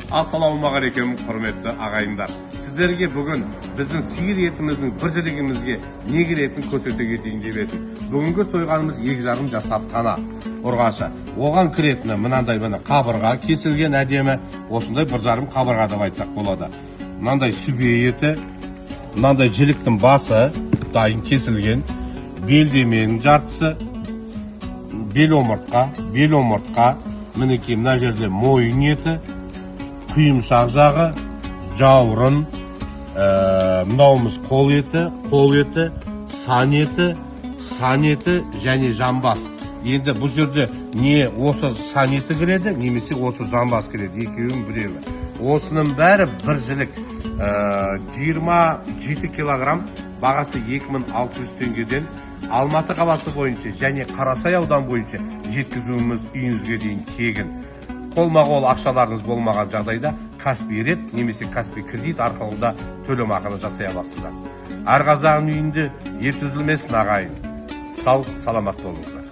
Ассалаумағалейкум, құрметті ағайындар. Сіздерге бүгін біздің сиыр етіміздің бір жілігімізге не келетінін көрсете кетейін деп едім. Бүгінгі сойғанымыз 2,5 жасап қана ұрғашы. Оған кіретіні мынандай қабырға кесілген әдемі, осындай 1,5 қабырға деп айтсақ болады. Мынандай сүбе еті, мынандай жіліктің басы дайын кесілген, белдеменің жартысы, бел омыртқа, мінекей мына жерде мойын еті, құйымшақ жағы, жауырын, мынауымыз қол еті, сан еті және жамбас. Енді бұл жерде не осы сан еті кіреді, немесе осы жамбас кіреді, екеуінің біреуі. Осының бәрі бір жілік 27 килограмм, бағасы 2600 теңгеден Алматы қаласы бойынша және Қарасай аудан бойынша жеткізуіміз үйіңізге дейін тегін. Қолма-қол ақшаларыңыз болмаған жағдайда Каспий рет немесе Каспий кредит арқылы да төлем ақыны жасай аласыздар. Әр қазағын үйінде ет үзілмесін ағайын. Сау, саламат болыңыздар.